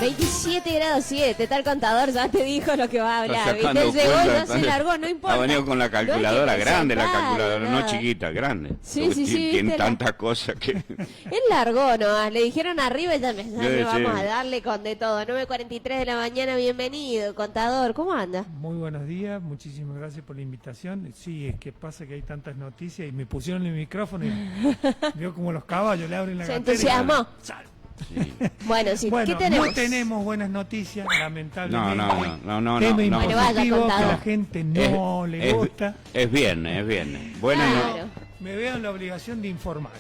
27 grados 7, tal contador ya te dijo lo que va a hablar, ¿viste? Llegó, ya se largó, no importa. Ha venido con la calculadora grande, la calculadora, nada. no chiquita, grande. Sí, Tiene ¿viste? tantas cosas que... Él largó, ¿no? Le dijeron arriba y ya me Sí. vamos a darle con de todo. 9:43 de la mañana, bienvenido, contador, ¿cómo anda? Muy buenos días, muchísimas gracias por la invitación. Sí, es que pasa que hay tantas noticias y me pusieron el micrófono y veo como los caballos le abren la Se gatera. entusiasmó. ¡Sal! Sí. Bueno, sí, Bueno, ¿qué tenemos? no tenemos buenas noticias, lamentablemente. No. Tema Bueno, vaya, impositivo que contador. la gente no le gusta. Es viernes. Bueno, Claro. Me veo en la obligación de informar.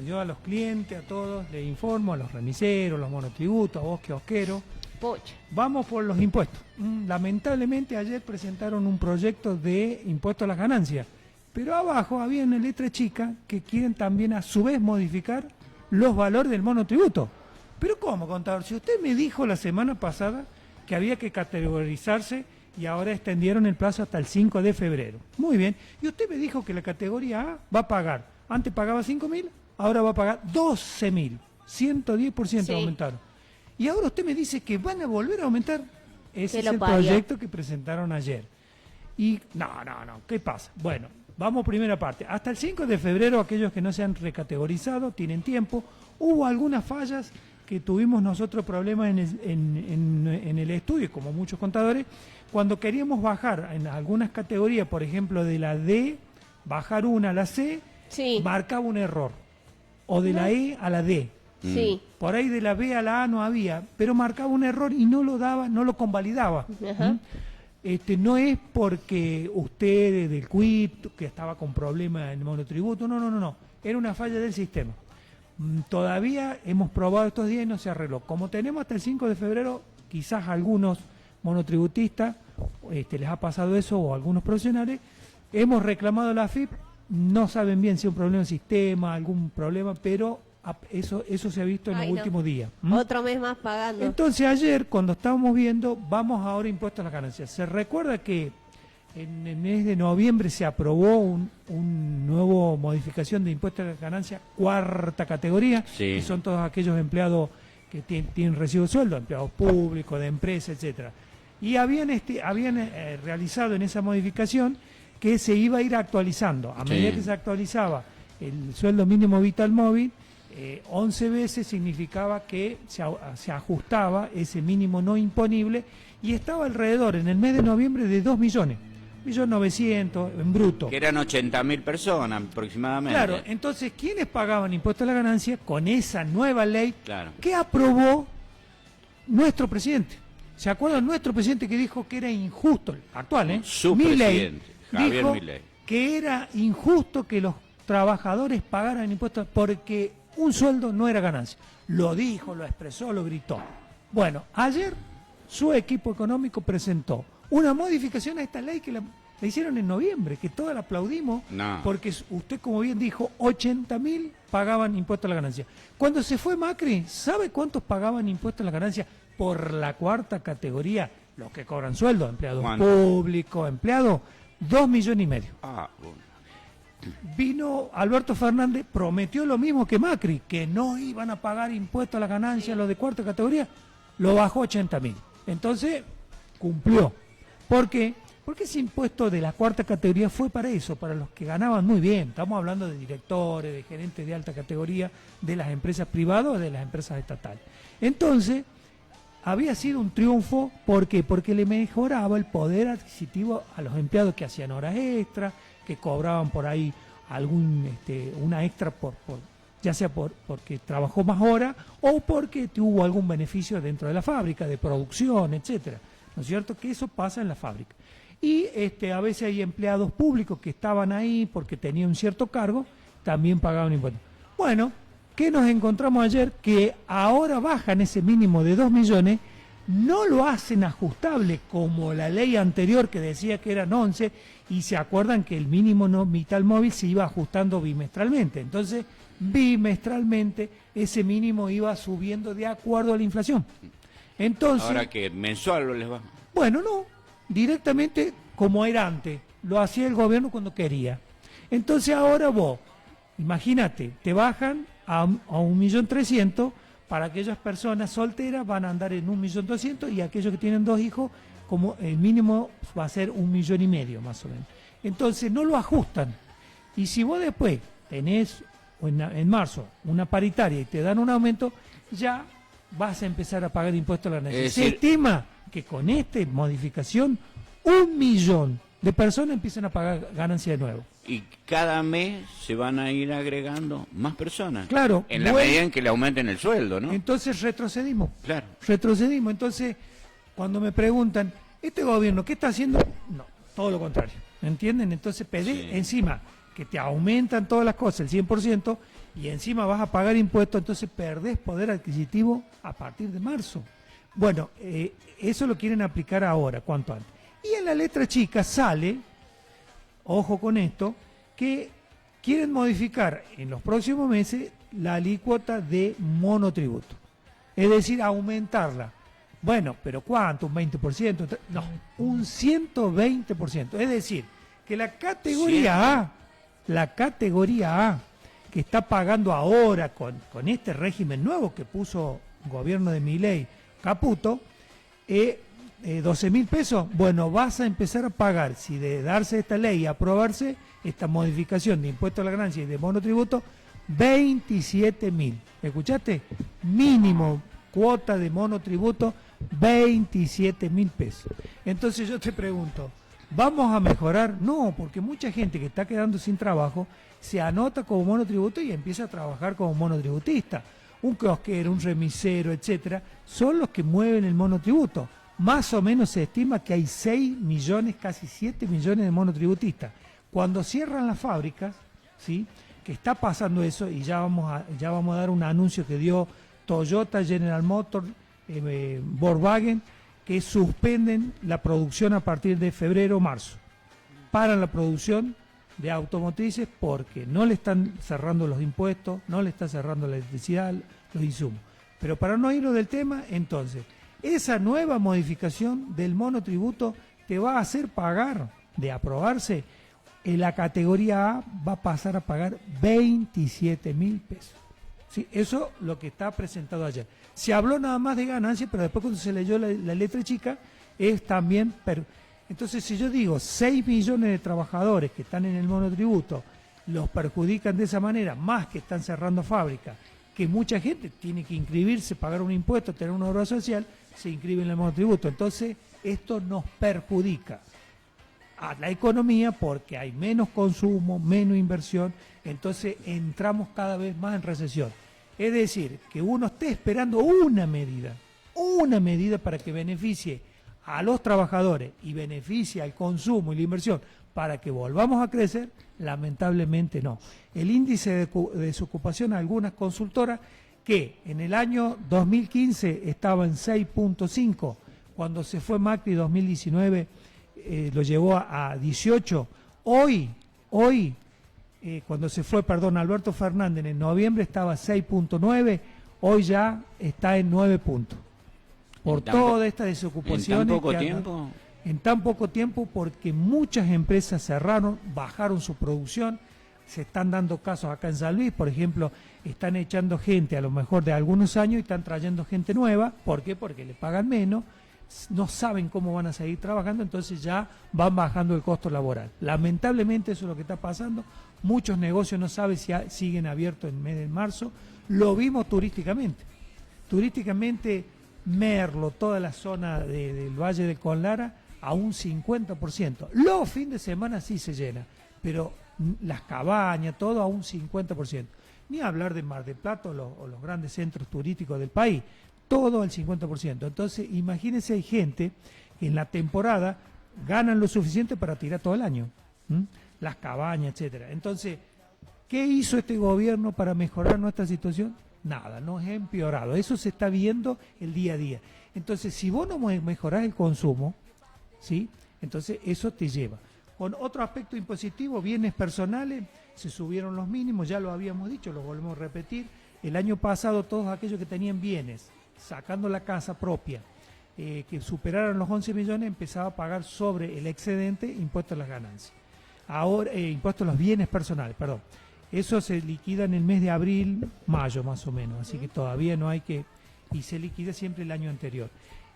Yo a los clientes, a todos, les informo, a los remiseros, los monotributos, a vos kiosqueros. Pucha. Vamos por los impuestos. Lamentablemente ayer presentaron un proyecto de impuesto a las ganancias, pero abajo había una letra chica que quieren también a su vez modificar los valores del monotributo. Pero ¿cómo, contador? Si usted me dijo la semana pasada que había que categorizarse y ahora extendieron el plazo hasta el 5 de febrero. Muy bien. Y usted me dijo que la categoría A va a pagar. Antes pagaba 5.000, ahora va a pagar 12.000. 110% Sí. aumentaron. Y ahora usted me dice que van a volver a aumentar. Ese Que es lo el parió. proyecto que presentaron ayer. Y no, ¿qué pasa? Bueno, vamos primera parte. Hasta el 5 de febrero aquellos que no se han recategorizado tienen tiempo. Hubo algunas fallas que tuvimos nosotros problemas en el estudio, como muchos contadores, cuando queríamos bajar en algunas categorías, por ejemplo de la D, bajar una a la C, Sí, marcaba un error. O de la E a la D. sí. Por ahí de la B a la A no había, pero marcaba un error y no lo daba, no lo convalidaba. Ajá. No es porque usted del quit, que estaba con problemas en el monotributo, no. Era una falla del sistema. Todavía hemos probado estos días y no se arregló. Como tenemos hasta el 5 de febrero, quizás a algunos monotributistas les ha pasado eso, o a algunos profesionales, hemos reclamado la AFIP, no saben bien si es un problema de sistema, algún problema, pero eso se ha visto en Ay, los no. últimos días. Otro mes más pagando. Entonces ayer, cuando estábamos viendo, vamos ahora impuestos a las ganancias. Se recuerda que en el mes de noviembre se aprobó un nuevo modificación de impuestos a las ganancias, cuarta categoría, Sí. que son todos aquellos empleados que tienen recibo de sueldo, empleados públicos, de empresa, etcétera. Y habían realizado en esa modificación que se iba a ir actualizando. A medida Sí. que se actualizaba el sueldo mínimo vital móvil, 11 veces significaba que se ajustaba ese mínimo no imponible y estaba alrededor en el mes de noviembre de 2 millones, 1.900.000 en bruto. Que eran 80.000 personas aproximadamente. Claro, entonces, ¿quiénes pagaban impuestos a la ganancia con esa nueva ley Claro. que aprobó nuestro presidente? ¿Se acuerdan? Nuestro presidente que dijo que era injusto, actual, Su Milei, presidente, Javier dijo Milei. que era injusto que los trabajadores pagaran impuestos porque un sueldo no era ganancia. Lo dijo, lo expresó, lo gritó. Bueno, ayer su equipo económico presentó una modificación a esta ley que la hicieron en noviembre, que todas la aplaudimos, No. porque usted, como bien dijo, 80.000 pagaban impuestos a la ganancia. Cuando se fue Macri, ¿sabe cuántos pagaban impuestos a la ganancia por la cuarta categoría? Los que cobran sueldo, empleados ¿Cuánto? públicos, empleados, 2,5 millones. Ah, bueno. Vino Alberto Fernández, prometió lo mismo que Macri, que no iban a pagar impuestos a la ganancia los de cuarta categoría, lo bajó a 80.000. Entonces, cumplió. ¿Por qué? Porque ese impuesto de la cuarta categoría fue para eso, para los que ganaban muy bien. Estamos hablando de directores, de gerentes de alta categoría, de las empresas privadas o de las empresas estatales. Entonces, había sido un triunfo, ¿por qué? Porque le mejoraba el poder adquisitivo a los empleados que hacían horas extras, que cobraban por ahí una extra ya sea porque trabajó más horas o porque tuvo algún beneficio dentro de la fábrica, de producción, etcétera. ¿No es cierto? Que eso pasa en la fábrica. Y a veces hay empleados públicos que estaban ahí porque tenían un cierto cargo, también pagaban impuestos. Bueno, ¿qué nos encontramos ayer? Que ahora bajan ese mínimo de 2 millones, no lo hacen ajustable como la ley anterior que decía que eran 11, y se acuerdan que el mínimo no vital móvil se iba ajustando bimestralmente. Entonces, bimestralmente ese mínimo iba subiendo de acuerdo a la inflación. Entonces, Ahora que mensual les va. bueno, no, directamente como era antes, lo hacía el gobierno cuando quería. Entonces ahora vos, imagínate, te bajan a 1.300.000 Para aquellas personas solteras van a andar en 1.200.000 y aquellos que tienen 2 hijos, como el mínimo va a ser 1,5 millones más o menos. Entonces no lo ajustan. Y si vos después tenés en marzo una paritaria y te dan un aumento, ya vas a empezar a pagar impuestos a la ganancia. Se estima que con esta modificación 1 millón de personas empiezan a pagar ganancia de nuevo. Y cada mes se van a ir agregando más personas. Claro. En la medida en que le aumenten el sueldo, ¿no? Entonces retrocedimos. Claro. Retrocedimos. Entonces, cuando me preguntan, ¿este gobierno qué está haciendo? No, todo lo contrario. ¿Me entienden? Entonces pedí encima que te aumentan todas las cosas, el 100%, y encima vas a pagar impuestos, entonces perdés poder adquisitivo a partir de marzo. Bueno, eso lo quieren aplicar ahora, cuanto antes. Y en la letra chica sale, ojo con esto, que quieren modificar en los próximos meses la alícuota de monotributo. Es decir, aumentarla. Bueno, pero ¿cuánto? ¿Un 20%? No, un 120%. Es decir, que la categoría A, que está pagando ahora con este régimen nuevo que puso el gobierno de Milei, Caputo, 12.000 pesos, bueno, vas a empezar a pagar, si de darse esta ley y aprobarse esta modificación de impuesto a la ganancia y de monotributo, 27.000. ¿Escuchaste? Mínimo cuota de monotributo, 27.000 pesos. Entonces yo te pregunto, ¿vamos a mejorar? No, porque mucha gente que está quedando sin trabajo se anota como monotributo y empieza a trabajar como monotributista. Un kiosquero, un remisero, etcétera, son los que mueven el monotributo. Más o menos se estima que hay 6 millones, casi 7 millones de monotributistas. Cuando cierran las fábricas, ¿sí?, que está pasando eso, y ya vamos a dar un anuncio que dio Toyota, General Motors, Volkswagen, que suspenden la producción a partir de febrero o marzo. Paran la producción de automotrices porque no le están cerrando los impuestos, no le está cerrando la electricidad, los insumos. Pero para no irnos del tema, entonces, esa nueva modificación del monotributo te va a hacer pagar, de aprobarse, en la categoría A va a pasar a pagar 27.000 pesos. ¿Sí? Eso es lo que está presentado ayer. Se habló nada más de ganancia, pero después cuando se leyó la letra chica, es también... Entonces, si yo digo 6 millones de trabajadores que están en el monotributo, los perjudican de esa manera, más que están cerrando fábricas, que mucha gente tiene que inscribirse, pagar un impuesto, tener una obra social, se inscribe en el monotributo. Entonces, esto nos perjudica a la economía porque hay menos consumo, menos inversión, entonces entramos cada vez más en recesión. Es decir, que uno esté esperando una medida para que beneficie a los trabajadores y beneficie al consumo y la inversión para que volvamos a crecer, lamentablemente no. El índice de desocupación, algunas consultoras, que en el año 2015 estaba en 6.5, cuando se fue Macri 2019 lo llevó a 18, hoy, cuando se fue, Alberto Fernández en noviembre estaba 6.9, hoy ya está en 9 puntos. Por toda esta desocupación. ¿En tan poco tiempo? En tan poco tiempo, porque muchas empresas cerraron, bajaron su producción. Se están dando casos acá en San Luis, por ejemplo, están echando gente a lo mejor de algunos años y están trayendo gente nueva. ¿Por qué? Porque le pagan menos, no saben cómo van a seguir trabajando, entonces ya van bajando el costo laboral. Lamentablemente eso es lo que está pasando. Muchos negocios no saben si siguen abiertos en mes de marzo. Lo vimos turísticamente. Merlo, toda la zona del Valle de Conlara, a un 50%. Los fines de semana sí se llena, pero las cabañas, todo a un 50%. Ni hablar de Mar del Plata o los grandes centros turísticos del país, todo al 50%. Entonces, imagínense, hay gente que en la temporada ganan lo suficiente para tirar todo el año, las cabañas, etcétera. Entonces, ¿qué hizo este gobierno para mejorar nuestra situación? Nada, nos ha empeorado. Eso se está viendo el día a día. Entonces, si vos no mejorás el consumo, ¿sí?, entonces eso te lleva. Con otro aspecto impositivo, bienes personales, se subieron los mínimos, ya lo habíamos dicho, lo volvemos a repetir. El año pasado todos aquellos que tenían bienes, sacando la casa propia, que superaran los 11 millones, empezaba a pagar sobre el excedente impuesto a las ganancias. Ahora, impuesto a los bienes personales, perdón. Eso se liquida en el mes de abril, mayo más o menos, así que todavía no hay que... Y se liquida siempre el año anterior.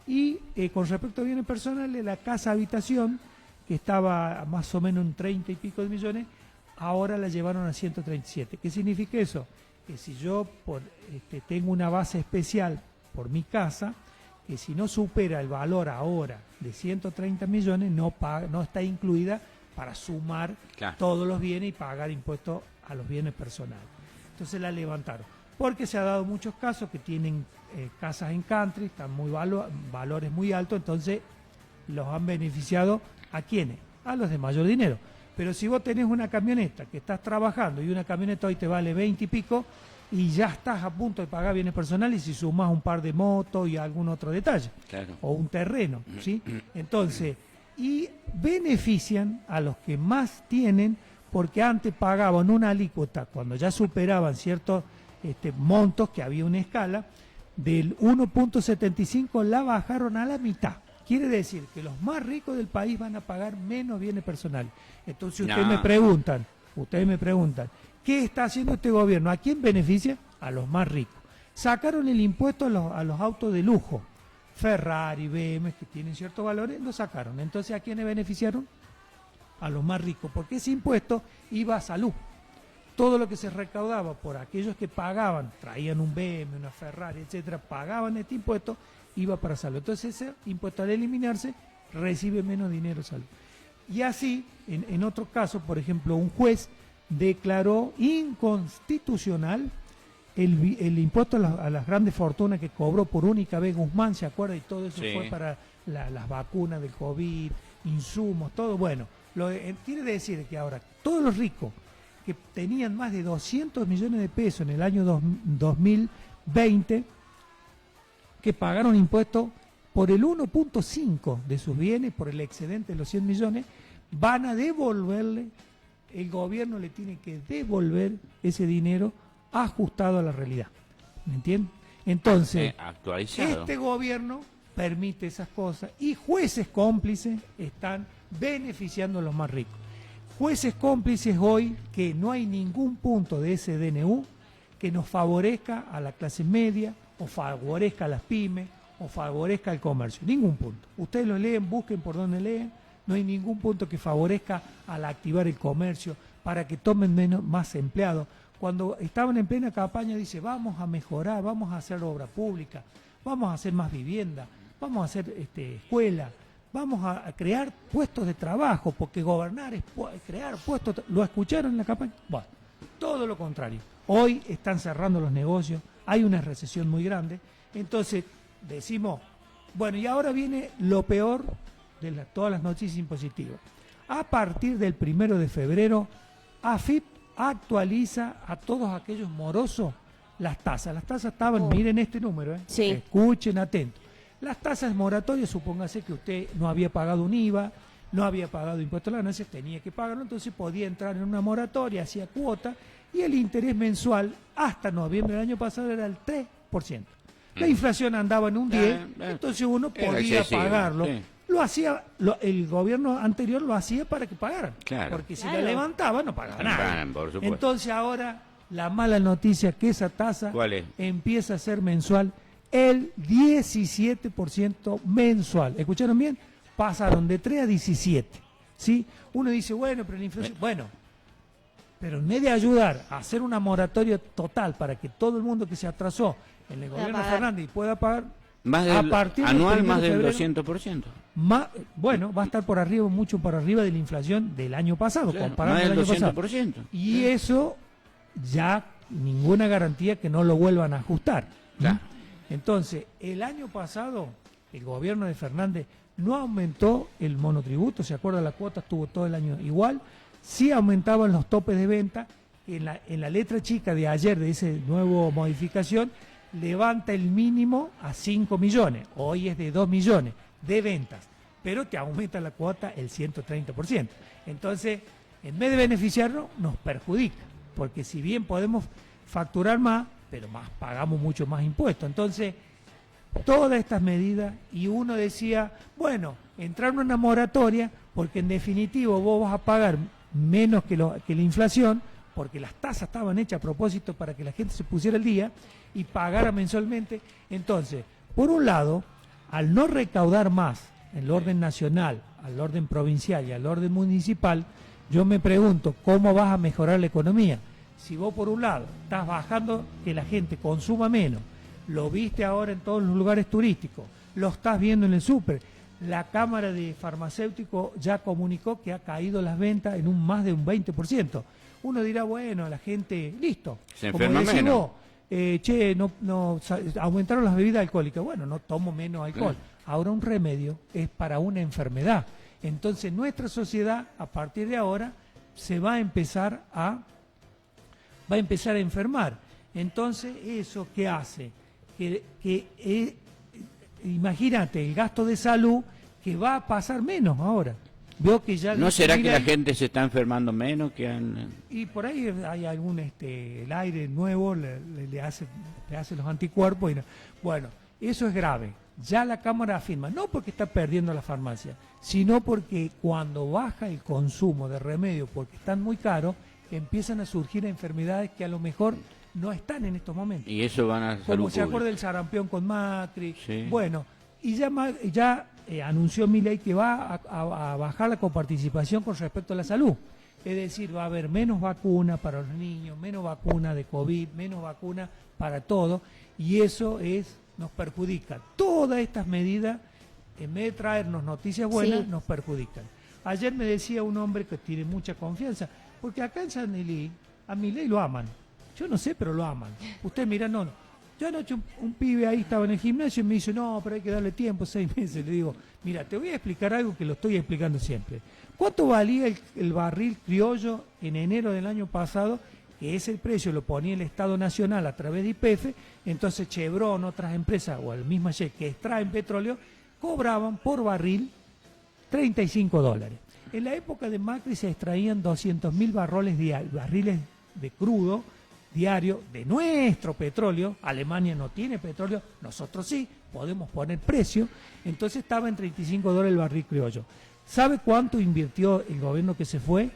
Y con respecto a bienes personales, la casa habitación, que estaba más o menos en 30 y pico de millones, ahora la llevaron a 137. ¿Qué significa eso? Que si yo tengo una base especial por mi casa, que si no supera el valor ahora de 130 millones, no está incluida para sumar todos los bienes y pagar impuestos a los bienes personales. Entonces la levantaron. Porque se ha dado muchos casos que tienen casas en country, están valores muy altos, entonces los han beneficiado ¿a quiénes? A los de mayor dinero. Pero si vos tenés una camioneta que estás trabajando y una camioneta hoy te vale 20 y pico y ya estás a punto de pagar bienes personales y si sumás un par de motos y algún otro detalle, o un terreno, ¿sí? Entonces, y benefician a los que más tienen porque antes pagaban una alícuota cuando ya superaban ciertos montos, que había una escala, del 1.75 la bajaron a la mitad. Quiere decir que los más ricos del país van a pagar menos bienes personales. Entonces ustedes me preguntan, ¿qué está haciendo este gobierno? ¿A quién beneficia? A los más ricos. Sacaron el impuesto a los autos de lujo. Ferrari, BMW, que tienen ciertos valores, lo sacaron. Entonces, ¿a quiénes beneficiaron? A los más ricos, porque ese impuesto iba a salud. Todo lo que se recaudaba por aquellos que pagaban, traían un BMW, una Ferrari, etcétera, pagaban este impuesto, iba para salud. Entonces ese impuesto al eliminarse recibe menos dinero salud. Y así, en otro caso, por ejemplo, un juez declaró inconstitucional el impuesto a las grandes fortunas que cobró por única vez Guzmán, ¿se acuerda? Y todo eso fue para las vacunas del COVID, insumos, todo. Bueno, quiere decir que ahora todos los ricos que tenían más de 200 millones de pesos en el año 2020, que pagaron impuestos por el 1.5 de sus bienes, por el excedente de los 100 millones, van a devolverle, el gobierno le tiene que devolver ese dinero ajustado a la realidad. ¿Me entienden? Entonces, actualizado. Este gobierno permite esas cosas y jueces cómplices están beneficiando a los más ricos. Jueces cómplices hoy que no hay ningún punto de ese DNU que nos favorezca a la clase media o favorezca a las pymes o favorezca al comercio. Ningún punto. Ustedes lo leen, busquen por donde leen. No hay ningún punto que favorezca al activar el comercio para que tomen más empleados. Cuando estaban en plena campaña dice, vamos a mejorar, vamos a hacer obra pública, vamos a hacer más vivienda, vamos a hacer escuela, vamos a crear puestos de trabajo, porque gobernar es crear puestos. ¿Lo escucharon en la campaña? Bueno, todo lo contrario. Hoy están cerrando los negocios, hay una recesión muy grande, entonces decimos, bueno, y ahora viene lo peor de todas las noticias impositivas. A partir del 1 de febrero, AFIP actualiza a todos aquellos morosos las tasas. Las tasas estaban, miren este número, escuchen atentos. Las tasas moratorias, supóngase que usted no había pagado un IVA, no había pagado impuestos a las ganancias, tenía que pagarlo, entonces podía entrar en una moratoria, hacía cuota, y el interés mensual hasta noviembre del año pasado era el 3%. La inflación andaba en un 10%, entonces uno podía pagarlo. Sí. Lo hacía, el gobierno anterior lo hacía para que pagaran, porque si la levantaba no pagaba nada. Entonces ahora la mala noticia es que esa tasa empieza a ser mensual, el 17% mensual. ¿Escucharon bien? Pasaron de 3 a 17. ¿Sí? Uno dice, bueno, pero la inflación... Bueno, pero en vez de ayudar a hacer una moratoria total para que todo el mundo que se atrasó en el gobierno de Fernández pueda pagar... anual más del 200%. Bueno, va a estar por arriba, mucho por arriba de la inflación del año pasado, comparado más con el año 200%. pasado. Y eso ya ninguna garantía que no lo vuelvan a ajustar. Entonces, el año pasado, el gobierno de Fernández no aumentó el monotributo, ¿se acuerda? La cuota estuvo todo el año igual, sí aumentaban los topes de venta. En la letra chica de ayer de esa nueva modificación, levanta el mínimo a 5 millones, hoy es de 2 millones de ventas, pero te aumenta la cuota el 130%. Entonces, en vez de beneficiarnos, nos perjudica, porque si bien podemos facturar más, pero pagamos mucho más impuestos. Entonces, todas estas medidas, y uno decía, bueno, entrar en una moratoria, porque en definitivo vos vas a pagar menos que la inflación, porque las tasas estaban hechas a propósito para que la gente se pusiera al día y pagara mensualmente. Entonces, por un lado, al no recaudar más en el orden nacional, al orden provincial y al orden municipal, yo me pregunto, ¿cómo vas a mejorar la economía? Si vos por un lado estás bajando que la gente consuma menos, lo viste ahora en todos los lugares turísticos, lo estás viendo en el súper, la Cámara de Farmacéuticos ya comunicó que ha caído las ventas en más de un 20%. Uno dirá, bueno, la gente, listo. Se enferma menos. Aumentaron las bebidas alcohólicas. Bueno, no tomo menos alcohol. Ahora un remedio es para una enfermedad. Entonces nuestra sociedad, a partir de ahora, se va a empezar a enfermar. Entonces, ¿eso qué hace? Imagínate, el gasto de salud que va a pasar menos ahora. Veo que ya ¿No será que la gente se está enfermando menos? Y por ahí hay algún el aire nuevo le hace los anticuerpos. Bueno, eso es grave. Ya la Cámara afirma, no porque está perdiendo la farmacia, sino porque cuando baja el consumo de remedios porque están muy caros, empiezan a surgir enfermedades que a lo mejor no están en estos momentos. Y eso van a salud como se pública. acuerda del sarampión con Macri. Sí. Bueno, y ya anunció Milei que va a bajar la coparticipación con respecto a la salud. Es decir, va a haber menos vacunas para los niños, menos vacunas de COVID, menos vacunas para todo, y eso nos perjudica. Todas estas medidas, en vez de traernos noticias buenas, Sí. nos perjudican. Ayer me decía un hombre que tiene mucha confianza, porque acá en San Elí, a Milei lo aman. Yo no sé, pero lo aman. Usted mira, no. Yo anoche un pibe ahí estaba en el gimnasio y me dice, no, pero hay que darle tiempo, 6 meses. Le digo, mira, te voy a explicar algo que lo estoy explicando siempre. ¿Cuánto valía el barril criollo en enero del año pasado? Que ese precio lo ponía el Estado Nacional a través de YPF, entonces Chevron, otras empresas, o el mismo Shell que extraen petróleo, cobraban por barril $35. En la época de Macri se extraían 200.000 barriles de crudo diario de nuestro petróleo. Alemania no tiene petróleo, nosotros sí, podemos poner precio. Entonces estaba en $35 el barril criollo. ¿Sabe cuánto invirtió el gobierno que se fue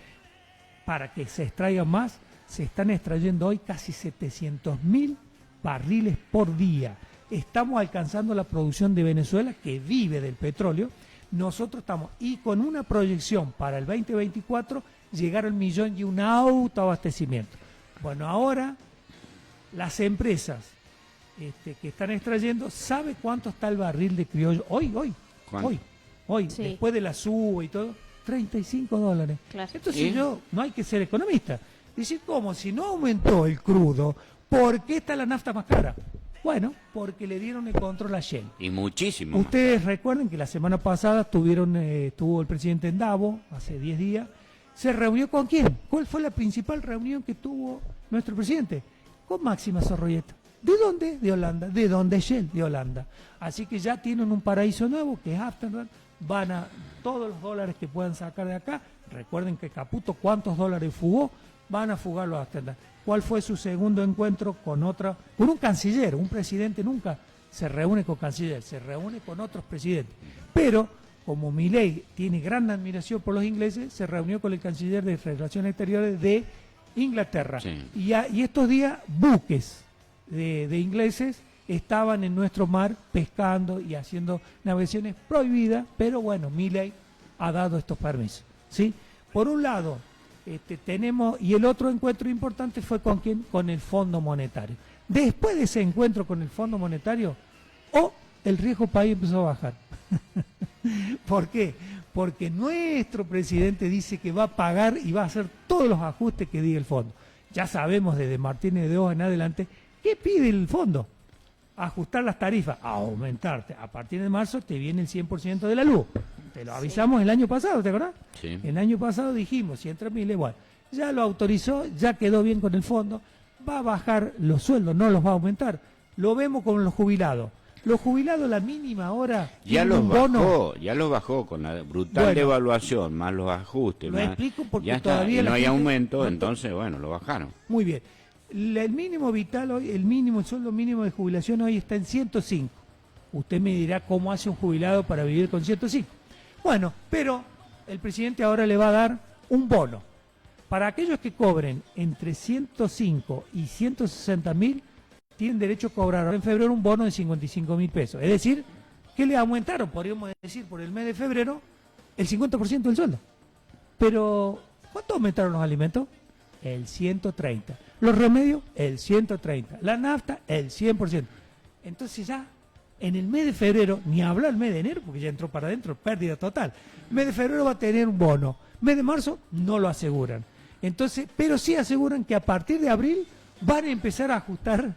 para que se extraigan más? Se están extrayendo hoy casi 700.000 barriles por día. Estamos alcanzando la producción de Venezuela, que vive del petróleo. Nosotros estamos, y con una proyección para el 2024, llegar al 1.000.000 y un autoabastecimiento. Bueno, ahora las empresas que están extrayendo, ¿sabe cuánto está el barril de criollo? Hoy, Sí. después de la suba y todo, $35. Claro. Entonces no hay que ser economista. Decir, ¿cómo? Si no aumentó el crudo, ¿por qué está la nafta más cara? Bueno, porque le dieron el control a Shell. Y muchísimo más. Ustedes recuerden que la semana pasada estuvo el presidente en Davos, hace 10 días. ¿Se reunió con quién? ¿Cuál fue la principal reunión que tuvo nuestro presidente? Con Máxima Zorroyeta. ¿De dónde? De Holanda. ¿De dónde? Shell, de Holanda. Así que ya tienen un paraíso nuevo, que es Amsterdam. Van a todos los dólares que puedan sacar de acá. Recuerden que Caputo, ¿cuántos dólares fugó? Van a fugarlo a Amsterdam. ¿Cuál fue su segundo encuentro con un canciller? Un presidente nunca se reúne con canciller, se reúne con otros presidentes. Pero, como Milei tiene gran admiración por los ingleses, se reunió con el canciller de Relaciones Exteriores de Inglaterra. Sí. Y estos días, buques de ingleses estaban en nuestro mar pescando y haciendo navegaciones prohibidas, pero bueno, Milei ha dado estos permisos, ¿sí? Por un lado, tenemos, y el otro encuentro importante fue con quién, con el Fondo Monetario. Después de ese encuentro con el Fondo Monetario, el riesgo país empezó a bajar. ¿Por qué? Porque nuestro presidente dice que va a pagar y va a hacer todos los ajustes que diga el fondo. Ya sabemos desde Martínez de Oz en adelante, ¿qué pide el fondo? Ajustar las tarifas, aumentarte. A partir de marzo te viene el 100% de la luz. Te lo avisamos el año pasado, ¿te acordás? Sí. El año pasado dijimos, si entra Milei, bueno, ya lo autorizó, ya quedó bien con el fondo, va a bajar los sueldos, no los va a aumentar. Lo vemos con los jubilados. Los jubilados, la mínima hora, Ya tienen los bajó con la brutal Bueno, devaluación, más los ajustes. lo más, explico porque ya está, todavía y la no hay gente aumento, no- entonces, bueno, lo bajaron. Muy bien. El mínimo vital hoy, el sueldo mínimo de jubilación hoy está en 105. Usted me dirá cómo hace un jubilado para vivir con 105. Bueno, pero el presidente ahora le va a dar un bono. para aquellos que cobren entre 105 y 160.000, tienen derecho a cobrar en febrero un bono de 55.000 pesos. Es decir, que le aumentaron, podríamos decir, por el mes de febrero, el 50% del sueldo. Pero, ¿cuánto aumentaron los alimentos? El 130. Los remedios, el 130. La nafta, el 100%. Entonces ya, en el mes de febrero, ni hablar el mes de enero, porque ya entró para adentro, pérdida total. El mes de febrero va a tener un bono. Mes de marzo, no lo aseguran. Entonces, pero sí aseguran que a partir de abril van a empezar a ajustar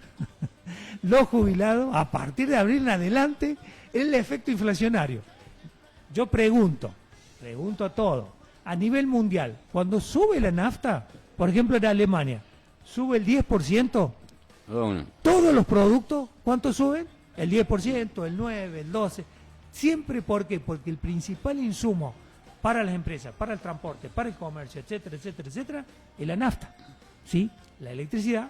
los jubilados, a partir de abril en adelante, el efecto inflacionario. Yo pregunto a todos, a nivel mundial, cuando sube la nafta, por ejemplo en Alemania, sube el 10%, todos los productos, ¿cuánto suben? El 10%, el 9%, el 12%. Siempre, ¿por qué? Porque el principal insumo para las empresas, para el transporte, para el comercio, etcétera, etcétera, etcétera, es la nafta, ¿sí? La electricidad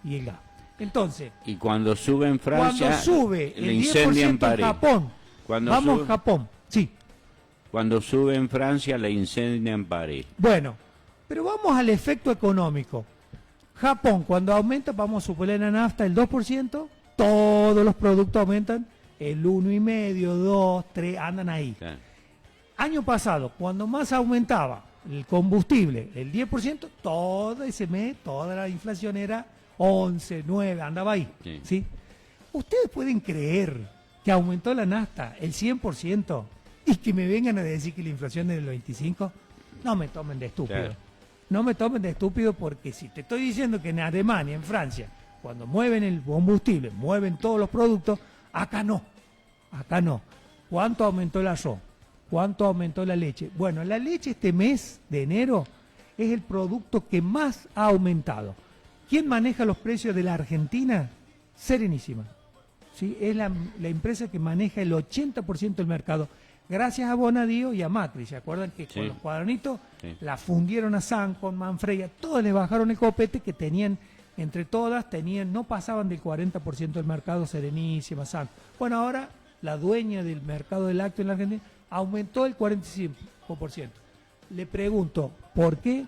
y el gas. Entonces, y cuando sube en Francia, cuando sube le el 10% incendian en París. Japón, Cuando vamos sube, a Japón, sí. Cuando sube en Francia, le incendian París. Bueno, pero vamos al efecto económico. Japón, cuando aumenta, vamos a suponer la nafta el 2%, todos los productos aumentan el 1,5%, 2%, 3%, andan ahí. Claro. Año pasado, cuando más aumentaba el combustible, el 10%, todo ese mes, toda la inflación era 11, 9, andaba ahí. Sí. ¿Sí? ¿Ustedes pueden creer que aumentó la nafta el 100% y que me vengan a decir que la inflación es del 25%? No me tomen de estúpido. Claro. No me tomen de estúpido, porque si te estoy diciendo que en Alemania, en Francia, cuando mueven el combustible, mueven todos los productos, acá no. Acá no. ¿Cuánto aumentó el arroz? ¿Cuánto aumentó la leche? Bueno, la leche este mes de enero es el producto que más ha aumentado. ¿Quién maneja los precios de la Argentina? Serenísima. ¿Sí? Es la empresa que maneja el 80% del mercado. Gracias a Bonadío y a Macri. ¿Se acuerdan que con Sí. los cuadernitos Sí. la fundieron a Sancon, Manfreya? Todos le bajaron el copete que tenían, entre todas, no pasaban del 40% del mercado, Serenísima, Sancon. Bueno, ahora la dueña del mercado del lácteo en la Argentina aumentó el 45%. Le pregunto, ¿por qué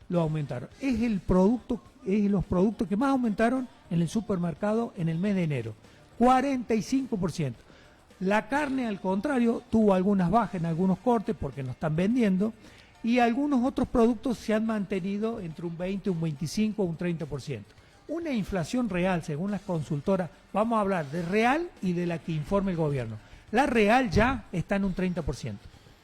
lo aumentaron? Es los productos que más aumentaron en el supermercado en el mes de enero. 45%. La carne, al contrario, tuvo algunas bajas en algunos cortes porque no están vendiendo, y algunos otros productos se han mantenido entre un 20, un 25 o un 30%. Una inflación real, según las consultoras, vamos a hablar de real y de la que informa el gobierno. La real ya está en un 30%.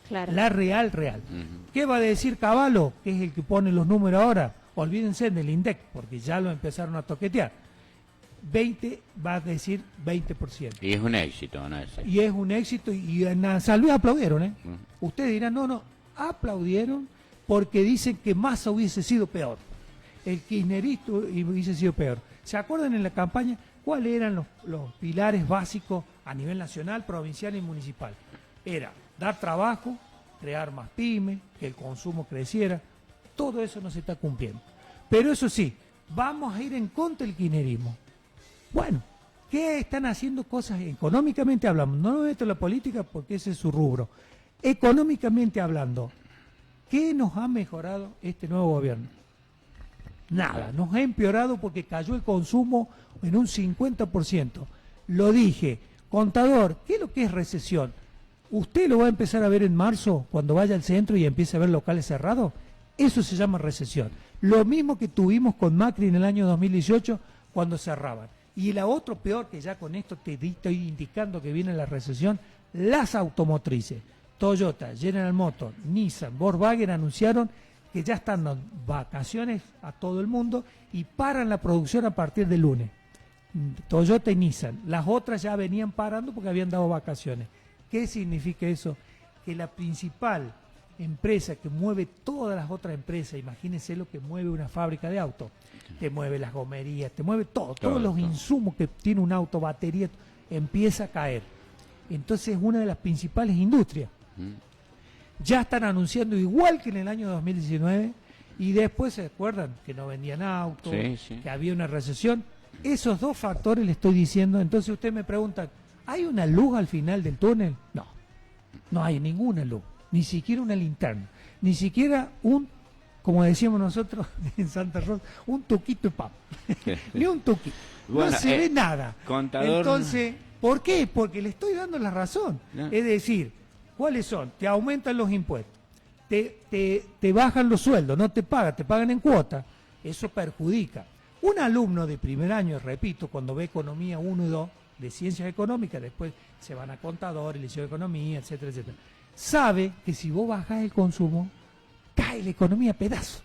Claro. La real. Ujú. ¿Qué va a decir Cavallo, que es el que pone los números ahora? Olvídense del INDEC, porque ya lo empezaron a toquetear. 20 va a decir 20%. Y es un éxito, ¿no? Ese. Y es un éxito, y en San Luis aplaudieron, ¿eh? Ujú. Ustedes dirán, no, aplaudieron porque dicen que Massa hubiese sido peor. El kirchnerismo hubiese sido peor. ¿Se acuerdan en la campaña cuáles eran los pilares básicos a nivel nacional, provincial y municipal? Era dar trabajo, crear más pymes, que el consumo creciera. Todo eso no se está cumpliendo. Pero eso sí, vamos a ir en contra del kirchnerismo. Bueno, ¿qué están haciendo cosas económicamente hablando? No me meto en la política porque ese es su rubro. Económicamente hablando, ¿qué nos ha mejorado este nuevo gobierno? Nada, nos ha empeorado porque cayó el consumo en un 50%. Lo dije, contador, ¿qué es lo que es recesión? ¿Usted lo va a empezar a ver en marzo cuando vaya al centro y empiece a ver locales cerrados? Eso se llama recesión. Lo mismo que tuvimos con Macri en el año 2018 cuando cerraban. Y la otro peor, que ya con esto te estoy indicando que viene la recesión, las automotrices. Toyota, General Motors, Nissan, Volkswagen anunciaron que ya están dando vacaciones a todo el mundo y paran la producción a partir del lunes. Toyota y Nissan. Las otras ya venían parando porque habían dado vacaciones. ¿Qué significa eso? Que la principal empresa que mueve todas las otras empresas, imagínense lo que mueve una fábrica de autos, te mueve las gomerías, te mueve todos los insumos que tiene un auto, batería, empieza a caer. Entonces es una de las principales industrias. Ya están anunciando igual que en el año 2019 y después se acuerdan que no vendían autos, Sí. que había una recesión. Esos dos factores le estoy diciendo. Entonces usted me pregunta, ¿hay una luz al final del túnel? No hay ninguna luz, ni siquiera una linterna, ni siquiera un como decíamos nosotros en Santa Rosa, un tuquito de papa. Ni un tuquito. Bueno, no se ve nada. Contador... Entonces, ¿por qué? Porque le estoy dando la razón. No. Es decir, ¿cuáles son? Te aumentan los impuestos, te bajan los sueldos, no te pagan, te pagan en cuota. Eso perjudica. Un alumno de primer año, repito, cuando ve economía 1 y 2, de ciencias económicas, después se van a contador, liceo de economía, etcétera, etcétera, sabe que si vos bajás el consumo, cae la economía a pedazos.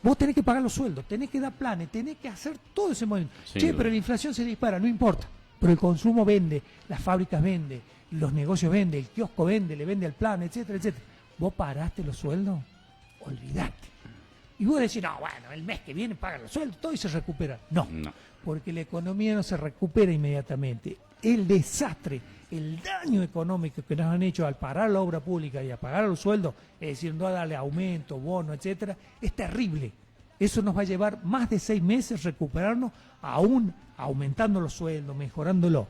Vos tenés que pagar los sueldos, tenés que dar planes, tenés que hacer todo ese movimiento. Sí, che, pero la inflación se dispara, no importa. Pero el consumo vende, las fábricas venden, los negocios venden, el kiosco vende, le vende al plan, etcétera, etcétera. ¿Vos paraste los sueldos? Olvidate. Y vos decís, no, bueno, el mes que viene pagan los sueldos, todo y se recupera. No, porque la economía no se recupera inmediatamente. El desastre, el daño económico que nos han hecho al parar la obra pública y a pagar los sueldos, es decir, no darle aumento, bono, etcétera, es terrible. Eso nos va a llevar más de 6 meses recuperarnos, aún aumentando los sueldos, mejorándolo.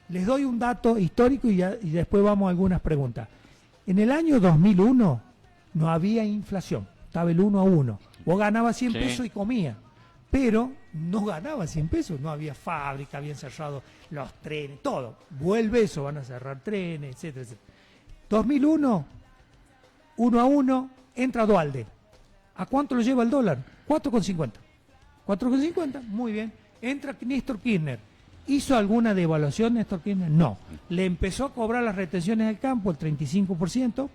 Les doy un dato histórico y después vamos a algunas preguntas. En el año 2001 no había inflación, estaba el 1 a 1. Vos ganabas 100 pesos y comías, pero no ganabas 100 pesos, no había fábrica, habían cerrado los trenes, todo. Vuelve eso, van a cerrar trenes, etcétera, etcétera. 2001, 1 a 1, entra Duhalde. ¿A cuánto lo lleva el dólar? 4,50. 4,50, muy bien. Entra Néstor Kirchner. ¿Hizo alguna devaluación Néstor Kirchner? No. Le empezó a cobrar las retenciones del campo, el 35%.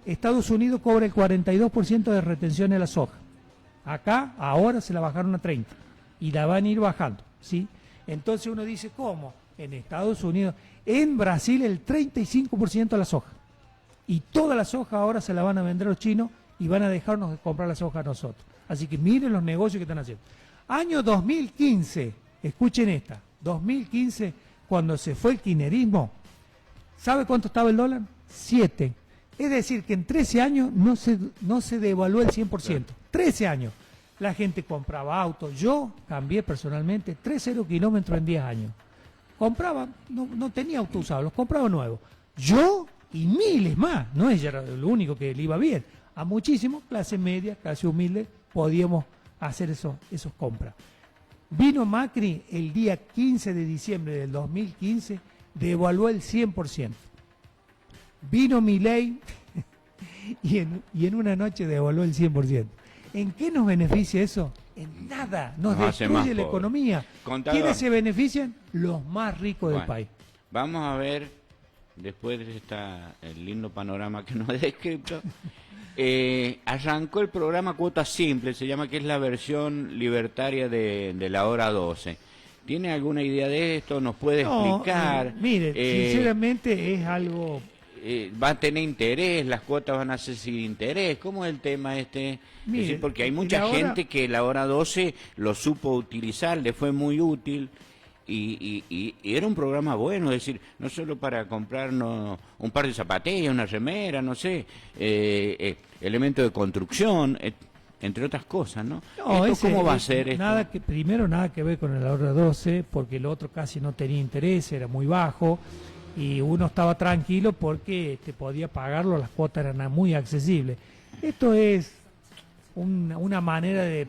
Estados Unidos cobra el 42% de retenciones de la soja. Acá, ahora se la bajaron a 30%. Y la van a ir bajando, ¿sí? Entonces uno dice, ¿cómo? En Estados Unidos. En Brasil el 35% de la soja. Y toda la soja ahora se la van a vender los chinos y van a dejarnos de comprar la soja a nosotros. Así que miren los negocios que están haciendo. Año 2015, escuchen esta, 2015, cuando se fue el kirchnerismo, ¿sabe cuánto estaba el dólar? 7. Es decir, que en 13 años no se devaluó el 100%. 13 años. La gente compraba autos. Yo cambié personalmente 3,0 kilómetros en 10 años. Compraba, no tenía auto usado, los compraba nuevos. Yo y miles más, no ella era lo único que le iba bien. A muchísimos, clase media, clase humilde, podíamos hacer esos compras. Vino Macri el día 15 de diciembre del 2015, devaluó el 100%. Vino Milei y en una noche devaluó el 100%. ¿En qué nos beneficia eso? En nada, nos destruye la economía. Contador. ¿Quiénes se benefician? Los más ricos del país. Vamos a ver, después de el lindo panorama que nos ha descrito, arrancó el programa Cuota Simple, se llama, que es la versión libertaria de la hora 12. ¿Tiene alguna idea de esto? ¿Nos puede explicar? Mire, sinceramente es algo... ¿Va a tener interés? ¿Las cuotas van a ser sin interés? ¿Cómo es el tema este? Mire, es decir, porque hay mucha gente que la hora 12 lo supo utilizar, le fue muy útil. Y era un programa bueno, es decir, no solo para comprarnos un par de zapatillas, una remera, no sé, elementos de construcción, entre otras cosas, ¿no? ¿Cómo va a ser esto? Primero, nada que ver con el hora 12, porque el otro casi no tenía interés, era muy bajo, y uno estaba tranquilo porque podía pagarlo, las cuotas eran muy accesibles. Esto es una manera de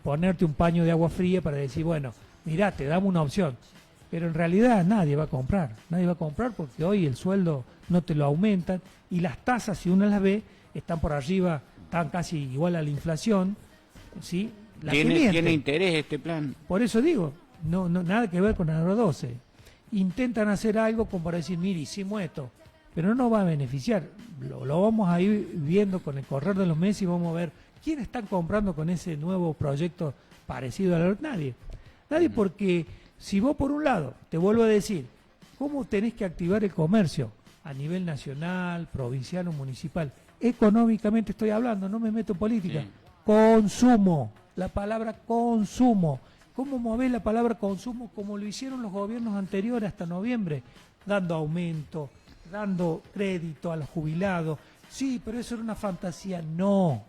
ponerte un paño de agua fría para decir, bueno, mirá, te damos una opción, pero en realidad nadie va a comprar porque hoy el sueldo no te lo aumentan y las tasas, si uno las ve, están por arriba, están casi igual a la inflación, ¿sí? ¿Tiene interés este plan? Por eso digo, no nada que ver con el euro 12. Intentan hacer algo como para decir, mire, hicimos esto, pero no va a beneficiar. Lo vamos a ir viendo con el correr de los meses y vamos a ver quiénes están comprando con ese nuevo proyecto parecido al nadie. Nadie, porque si vos por un lado, te vuelvo a decir, ¿cómo tenés que activar el comercio? A nivel nacional, provincial o municipal. Económicamente estoy hablando, no me meto en política. Sí. Consumo, la palabra consumo. ¿Cómo mover la palabra consumo? Como lo hicieron los gobiernos anteriores hasta noviembre, dando aumento, dando crédito a los jubilados. Sí, pero eso era una fantasía. No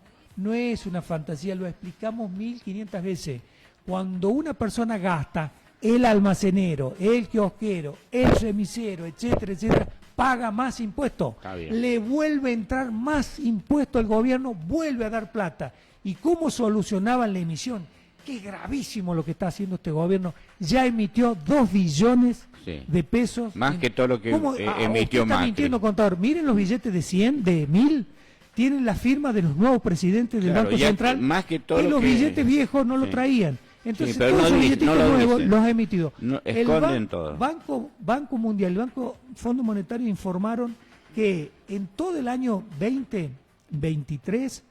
es una fantasía, lo explicamos 1500 veces. Cuando una persona gasta, el almacenero, el kiosquero, el remisero, etcétera, etcétera, paga más impuestos. Le vuelve a entrar más impuesto al gobierno, vuelve a dar plata. ¿Y cómo solucionaban la emisión? Qué gravísimo lo que está haciendo este gobierno. Ya emitió 2 billones de pesos. Más que todo lo que emitió Macri. Está mintiendo, contador. Miren los billetes de 100, de 1000. Tienen la firma de los nuevos presidentes del Banco Central. Más que todo los billetes viejos no lo traían. Entonces, todos esos billetes nuevos los ha emitido. Esconden todo. Banco Mundial, el Fondo Monetario informaron que en todo el año 2023,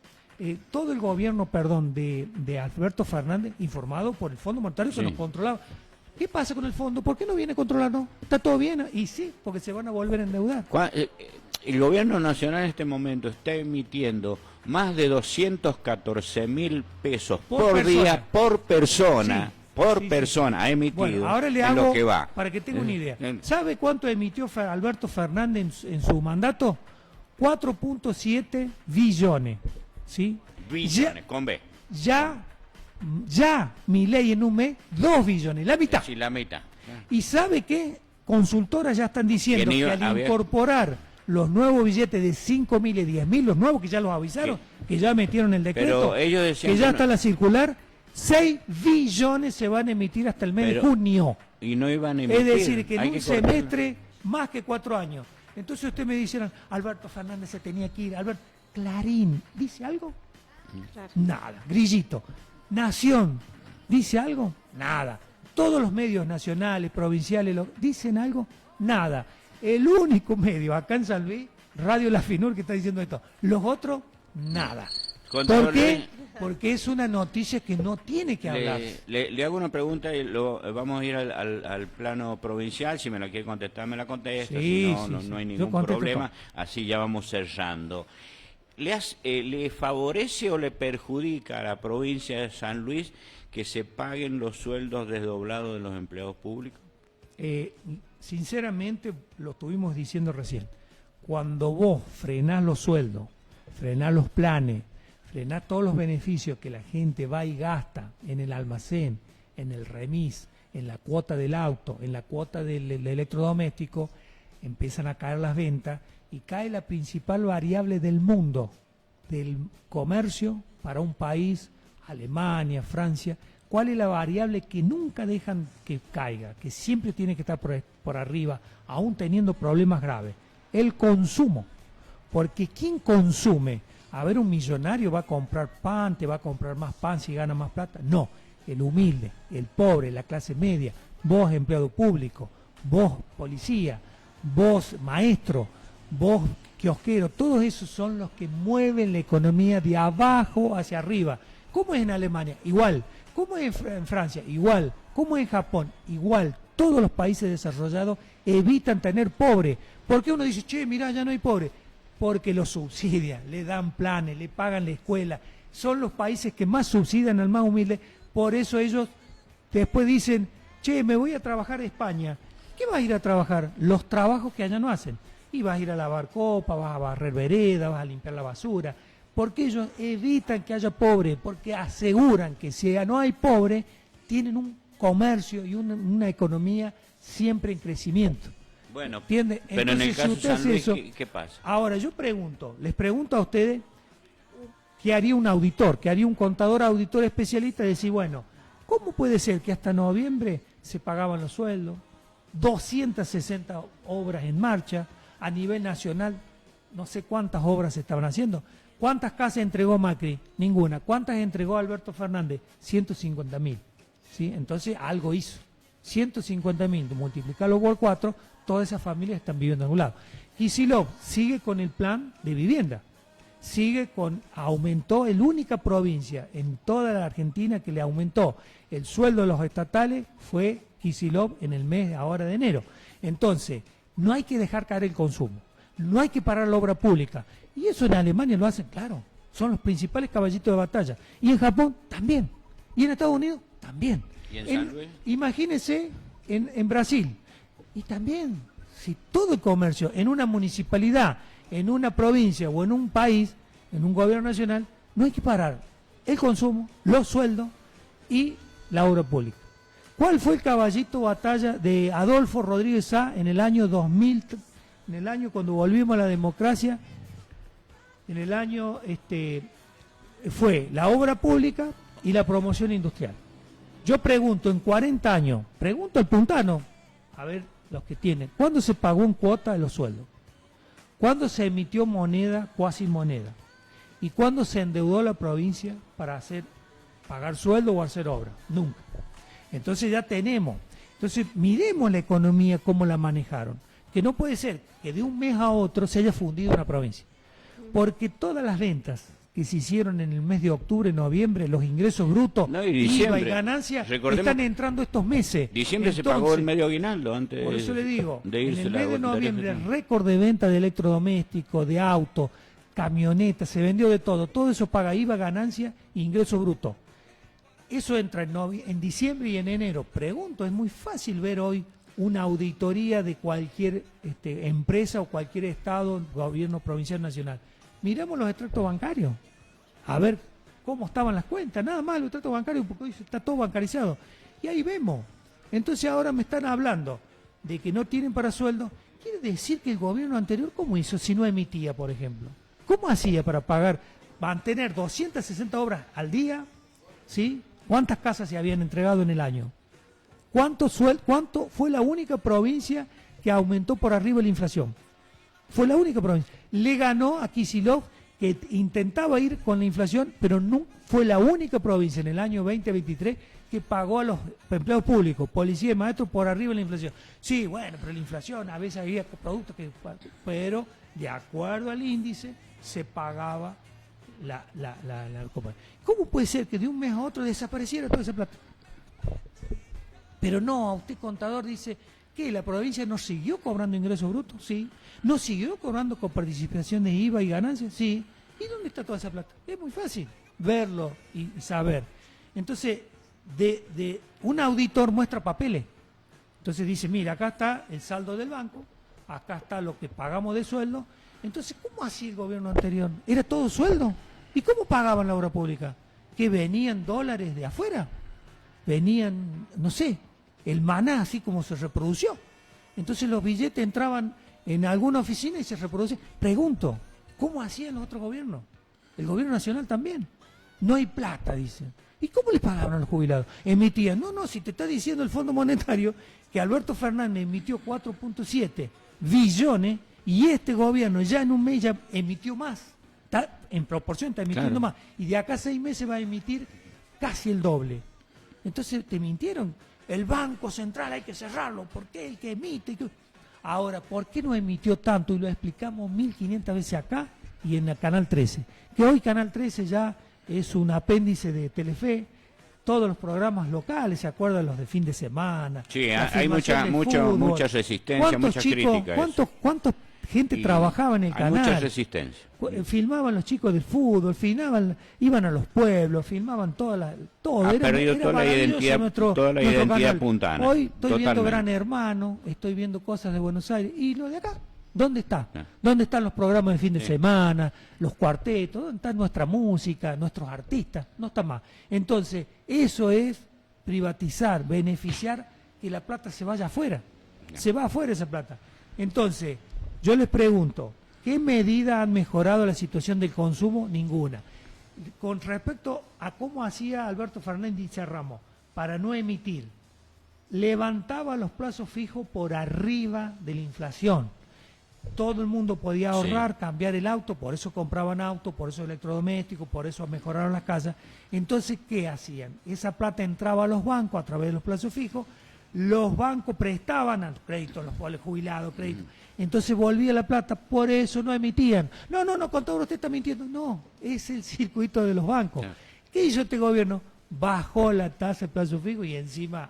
todo el gobierno, de Alberto Fernández, informado por el Fondo Monetario, se nos controlaba. ¿Qué pasa con el fondo? ¿Por qué no viene a controlarnos? ¿Está todo bien? Y sí, porque se van a volver a endeudar. El gobierno nacional en este momento está emitiendo más de 214.000 pesos por día, por persona. Ha emitido. Bueno, ahora le hago, lo que va. Para que tenga una idea. ¿Sabe cuánto emitió Alberto Fernández en su mandato? 4.7 billones. ¿Sí? Billones, con B. Ya Milei en un mes, 2 billones, la mitad. Sí, la mitad. ¿Y sabe qué? Consultoras ya están diciendo que al incorporar los nuevos billetes de 5.000 y 10.000, los nuevos que ya los avisaron, que ya metieron el decreto, pero ellos decían que ya está la circular, 6 billones se van a emitir hasta el mes de junio. Y no iban a emitir. Es decir, que en un semestre, más que 4 años. Entonces usted me dice, Alberto Fernández se tenía que ir. Clarín, ¿dice algo? Claro. Nada. Grillito. Nación, ¿dice algo? Nada. Todos los medios nacionales, provinciales, ¿dicen algo? Nada. El único medio acá en San Luis, Radio La Finur, que está diciendo esto. Los otros, nada. ¿Por qué? Porque es una noticia que no tiene que hablar. Le hago una pregunta y vamos a ir al plano provincial. Si me la quiere contestar, me la contesta. Si no hay ningún problema. Así ya vamos cerrando. ¿Le favorece o le perjudica a la provincia de San Luis que se paguen los sueldos desdoblados de los empleados públicos? Sinceramente, lo estuvimos diciendo recién. Cuando vos frenás los sueldos, frenás los planes, frenás todos los beneficios que la gente va y gasta en el almacén, en el remis, en la cuota del auto, en la cuota del electrodoméstico, empiezan a caer las ventas y cae la principal variable del mundo, del comercio para un país, Alemania, Francia. ¿Cuál es la variable que nunca dejan que caiga, que siempre tiene que estar por arriba, aún teniendo problemas graves? El consumo. Porque ¿quién consume? A ver, un millonario va a comprar pan, te va a comprar más pan si gana más plata. No, el humilde, el pobre, la clase media, vos empleado público, vos policía, vos maestro, vos kiosquero, todos esos son los que mueven la economía de abajo hacia arriba. ¿Cómo es en Alemania? Igual. ¿Cómo es en Francia? Igual. ¿Cómo es en Japón? Igual. Todos los países desarrollados evitan tener pobre. ¿Por qué uno dice, che, mirá, ya no hay pobre? Porque los subsidian, le dan planes, le pagan la escuela. Son los países que más subsidian al más humilde. Por eso ellos después dicen, che, me voy a trabajar a España. ¿Qué vas a ir a trabajar? Los trabajos que allá no hacen. Y vas a ir a lavar copa, vas a barrer vereda, vas a limpiar la basura. Porque ellos evitan que haya pobre, porque aseguran que si no hay pobre, tienen un comercio y una economía siempre en crecimiento. Bueno, ¿entiende? Pero entonces, en el caso si San Luis, eso, ¿qué pasa? Ahora yo les pregunto a ustedes, ¿qué haría un auditor? ¿Qué haría un contador auditor especialista? Decir, bueno, ¿cómo puede ser que hasta noviembre se pagaban los sueldos? 260 obras en marcha, a nivel nacional, no sé cuántas obras se estaban haciendo. ¿Cuántas casas entregó Macri? Ninguna. ¿Cuántas entregó Alberto Fernández? 150.000. ¿Sí? Entonces algo hizo. 150.000, multiplicarlo por 4, todas esas familias están viviendo en un lado. Kicillof sigue con el plan de vivienda. Aumentó, la única provincia en toda la Argentina que le aumentó el sueldo de los estatales fue Kicillof en el mes ahora de enero. Entonces, no hay que dejar caer el consumo. No hay que parar la obra pública. Y eso en Alemania lo hacen, claro. Son los principales caballitos de batalla. Y en Japón también. Y en Estados Unidos también. ¿Y en San Luis? Imagínense en Brasil. Y también, si todo el comercio en una municipalidad, en una provincia o en un país, en un gobierno nacional, no hay que parar el consumo, los sueldos y la obra pública. ¿Cuál fue el caballito de batalla de Adolfo Rodríguez Sá en el año 2000, en el año cuando volvimos a la democracia, en el año fue la obra pública y la promoción industrial. Yo pregunto, en 40 años, pregunto al puntano, a ver los que tienen, ¿cuándo se pagó en cuota de los sueldos? ¿Cuándo se emitió moneda, cuasi moneda? ¿Y cuándo se endeudó la provincia para pagar sueldo o hacer obra? Nunca. Entonces ya tenemos. Entonces miremos la economía, cómo la manejaron. Que no puede ser que de un mes a otro se haya fundido una provincia. Porque todas las ventas que se hicieron en el mes de octubre, noviembre, los ingresos brutos, IVA y ganancias, están entrando estos meses. Diciembre. Entonces, se pagó el medio aguinaldo antes. Por eso le digo, de irse en el mes de noviembre, récord de venta de electrodomésticos, de autos, camionetas, se vendió de todo. Todo eso paga IVA, ganancia e ingreso bruto. Eso entra en diciembre y en enero. Pregunto, es muy fácil ver hoy una auditoría de cualquier empresa o cualquier estado, gobierno provincial, nacional. Miramos los extractos bancarios, a ver cómo estaban las cuentas, nada más los extractos bancarios, porque hoy está todo bancarizado. Y ahí vemos. Entonces ahora me están hablando de que no tienen para sueldo. Quiere decir que el gobierno anterior, ¿cómo hizo si no emitía, por ejemplo? ¿Cómo hacía para pagar, mantener 260 obras al día? ¿Sí? ¿Cuántas casas se habían entregado en el año? ¿Cuánto fue la única provincia que aumentó por arriba la inflación? Fue la única provincia. Le ganó a Kicillof, que intentaba ir con la inflación, pero no fue la única provincia en el año 2023 que pagó a los empleados públicos, policía y maestros, por arriba de la inflación. Sí, bueno, pero la inflación, a veces había productos que... Pero, de acuerdo al índice, se pagaba la ¿Cómo puede ser que de un mes a otro desapareciera toda esa plata? Pero no, a usted, contador, dice que la provincia no siguió cobrando ingresos brutos, sí. No siguió cobrando con participación de IVA y ganancias, sí. ¿Y dónde está toda esa plata? Es muy fácil verlo y saber. Entonces, de un auditor muestra papeles. Entonces dice, mira, acá está el saldo del banco, acá está lo que pagamos de sueldo. Entonces, ¿cómo hacía el gobierno anterior? ¿Era todo sueldo? ¿Y cómo pagaban la obra pública? ¿Que venían dólares de afuera? Venían, no sé, el maná, así como se reprodució. Entonces los billetes entraban en alguna oficina y se reproducían. Pregunto, ¿cómo hacían los otros gobiernos? El gobierno nacional también. No hay plata, dicen. ¿Y cómo les pagaban a los jubilados? Emitían. No, si te está diciendo el Fondo Monetario que Alberto Fernández emitió 4.7 billones y este gobierno ya en un mes ya emitió más. En proporción está emitiendo más. Y de acá a 6 meses va a emitir casi el doble. Entonces te mintieron. El Banco Central hay que cerrarlo, porque el que emite. Ahora, ¿por qué no emitió tanto? Y lo explicamos 1500 veces acá y en el Canal 13. Que hoy Canal 13 ya es un apéndice de Telefe. Todos los programas locales, ¿se acuerdan? Los de fin de semana. Sí, hay mucha resistencia, mucha crítica. ¿Cuántos gente trabajaba en el canal? Mucha resistencia. Filmaban los chicos del fútbol, iban a los pueblos, filmaban todo. Ha perdido toda la identidad puntana. Hoy estoy viendo Gran Hermano, estoy viendo cosas de Buenos Aires. ¿Y lo de acá? ¿Dónde está? ¿Dónde están los programas de fin de semana, los cuartetos? ¿Dónde está nuestra música, nuestros artistas? No está más. Entonces, eso es privatizar, beneficiar que la plata se vaya afuera. Se va afuera esa plata. Entonces, yo les pregunto, ¿qué medida han mejorado la situación del consumo? Ninguna. Con respecto a cómo hacía Alberto Fernández Ramos para no emitir, levantaba los plazos fijos por arriba de la inflación. Todo el mundo podía ahorrar, cambiar el auto, por eso compraban autos, por eso electrodomésticos, por eso mejoraron las casas. Entonces, ¿qué hacían? Esa plata entraba a los bancos a través de los plazos fijos, los bancos prestaban a los créditos, los pobres jubilados, créditos. Entonces volvía la plata, por eso no emitían. No, contador, usted está mintiendo. No, es el circuito de los bancos. ¿Qué hizo este gobierno? Bajó la tasa de plazo fijo y encima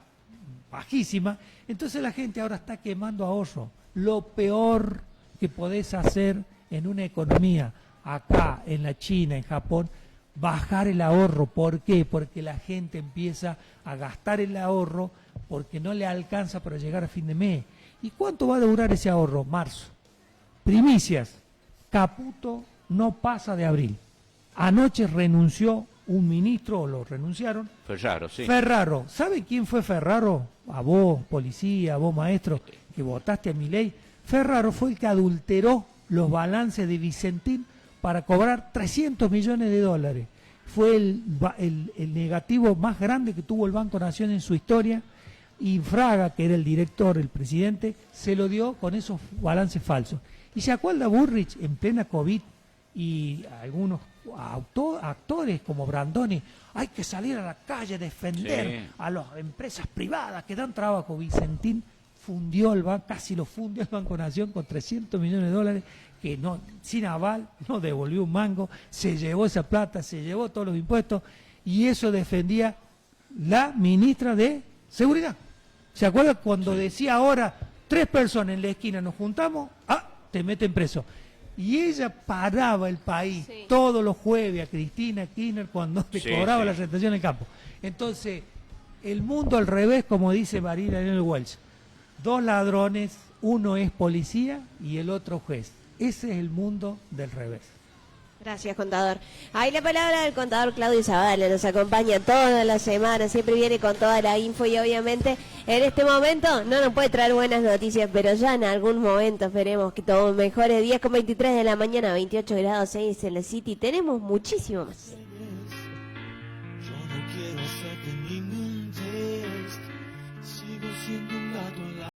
bajísima. Entonces la gente ahora está quemando ahorro. Lo peor que podés hacer en una economía, acá, en la China, en Japón, bajar el ahorro. ¿Por qué? Porque la gente empieza a gastar el ahorro porque no le alcanza para llegar a fin de mes. ¿Y cuánto va a durar ese ahorro? Marzo. Primicias. Caputo no pasa de abril. Anoche renunció un ministro, o lo renunciaron. Ferraro, sí. Ferraro. ¿Sabe quién fue Ferraro? A vos, policía, a vos, maestro, que votaste a Milei. Ferraro fue el que adulteró los balances de Vicentín para cobrar 300 millones de dólares. fue el negativo más grande que tuvo el Banco Nación en su historia, y Fraga, que era el director, el presidente, se lo dio con esos balances falsos. Y se acuerda Bullrich en plena COVID, y algunos actores como Brandoni, hay que salir a la calle a defender a las empresas privadas que dan trabajo. Vicentín fundió el banco, casi lo fundió el Banco Nación con $300 millones, que no, sin aval, no devolvió un mango, se llevó esa plata, se llevó todos los impuestos, y eso defendía la ministra de Seguridad. ¿Se acuerda cuando decía ahora 3 personas en la esquina nos juntamos? Te meten preso. Y ella paraba el país todos los jueves a Cristina Kirchner cuando le cobraba la presentación en el campo. Entonces, el mundo al revés, como dice Marina en el Welch. 2 ladrones, uno es policía y el otro juez. Ese es el mundo del revés. Gracias, contador. Ahí la palabra del contador Claudio Zavala, nos acompaña toda la semana, siempre viene con toda la info, y obviamente en este momento no nos puede traer buenas noticias, pero ya en algún momento esperemos que todo mejore. 10:23 de la mañana, 28 grados 6 en la City, tenemos muchísimo más. Yo no quiero hacerte ningún